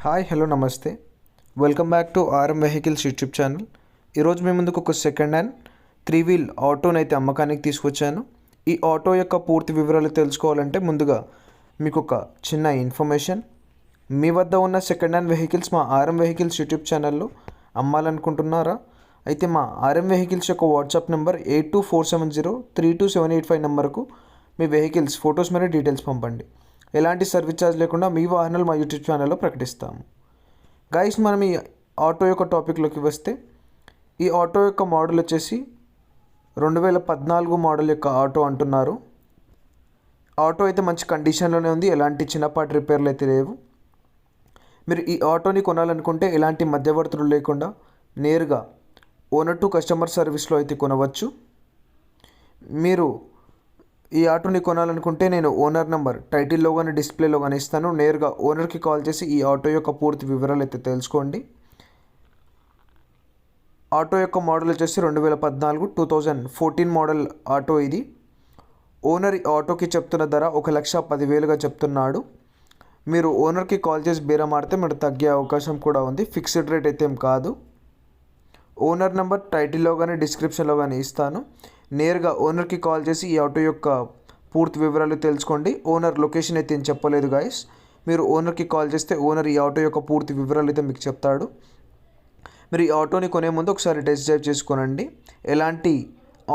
Hi hello నమస్తే, welcome back to RM vehicles YouTube channel. ఈరోజు మీ ముందుకు ఒక సెకండ్ హ్యాండ్ 3 వీల్ ఆటోని అయితే అమ్మకానికి తీసుకొచ్చాను. ఈ ఆటో యొక్క పూర్తి వివరాలు తెలుసుకోవాలంటే ముందుగా మీకు ఒక చిన్న ఇన్ఫర్మేషన్. మీ వద్ద ఉన్న సెకండ్ హ్యాండ్ వెహికల్స్ మా ఆర్ఎం వెహికల్స్ యూట్యూబ్ ఛానల్లో అమ్మాలనుకుంటున్నారా? అయితే మా ఆర్ఎం వెహికల్స్ యొక్క వాట్సాప్ నెంబర్ 8247032785 నెంబర్కు మీ వెహికల్స్ ఫొటోస్ మరియు డీటెయిల్స్ పంపండి. ఎలాంటి సర్వీస్ ఛార్జ్ లేకుండా మీ వాహనాలు మా యూట్యూబ్ ఛానల్లో ప్రకటిస్తాము. గైస్, మనం ఈ ఆటో యొక్క టాపిక్లోకి వస్తే, ఈ ఆటో యొక్క మోడల్ వచ్చేసి 2014 మోడల్ యొక్క ఆటో అంటున్నారు. ఆటో అయితే మంచి కండిషన్లోనే ఉంది, ఎలాంటి చిన్నపాటి రిపేర్లు అయితే లేవు. మీరు ఈ ఆటోని కొనాలనుకుంటే ఎలాంటి మధ్యవర్తులు లేకుండా నేరుగా ఓనర్ టు కస్టమర్ సర్వీస్లో అయితే కొనవచ్చు. మీరు ఈ ఆటోని కొనాలనుకుంటే నేను ఓనర్ నెంబర్ టైటిల్లో కానీ డిస్ప్లేలో కానీ ఇస్తాను. నేరుగా ఓనర్కి కాల్ చేసి ఈ ఆటో యొక్క పూర్తి వివరాలు అయితే తెలుసుకోండి. ఆటో యొక్క మోడల్ వచ్చేసి 2014 మోడల్ ఆటో ఇది. ఓనర్ ఈ ఆటోకి చెప్తున్న ధర 1,10,000గా చెప్తున్నాడు. మీరు ఓనర్కి కాల్ చేసి బేరం ఆడితే మీరు తగ్గే అవకాశం కూడా ఉంది. ఫిక్స్డ్ రేట్ అయితే ఏం కాదు. ఓనర్ నెంబర్ టైటిల్లో కానీ డిస్క్రిప్షన్లో కానీ ఇస్తాను. నేరుగా ఓనర్కి కాల్ చేసి ఈ ఆటో యొక్క పూర్తి వివరాలు తెలుసుకోండి. ఓనర్ లొకేషన్ అయితే ఏం చెప్పలేదు గాయస్. మీరు ఓనర్కి కాల్ చేస్తే ఓనర్ ఈ ఆటో యొక్క పూర్తి వివరాలు అయితే మీకు చెప్తాడు. మీరు ఈ ఆటోని కొనే ముందు ఒకసారి టెస్ట్ డ్రైవ్ చేసుకోనండి. ఎలాంటి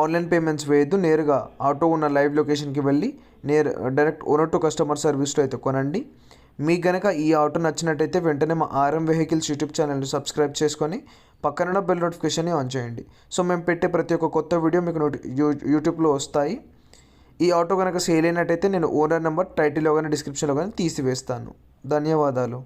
ఆన్లైన్ పేమెంట్స్ వేయద్దు. నేరుగా ఆటో ఉన్న లైవ్ లొకేషన్కి వెళ్ళి డైరెక్ట్ ఓనర్ టు కస్టమర్ సర్వీస్లో అయితే కొనండి. మీకు గనక ఈ ఆటో నచ్చినట్టయితే వెంటనే మా ఆర్ఎం వెహికల్స్ యూట్యూబ్ ఛానల్ని సబ్స్క్రైబ్ చేసుకొని పక్కన బెల్ నోటిఫికేషన్ని ఆన్ చేయండి. సో మేము పెట్టే ప్రతి ఒక్క కొత్త వీడియో మీకు యూట్యూబ్లో వస్తాయి. ఈ ఆటో కనుక సేల్ అయినట్టయితే నేను ఓనర్ నెంబర్ టైటిల్లో కానీ డిస్క్రిప్షన్లో కానీ తీసివేస్తాను. ధన్యవాదాలు.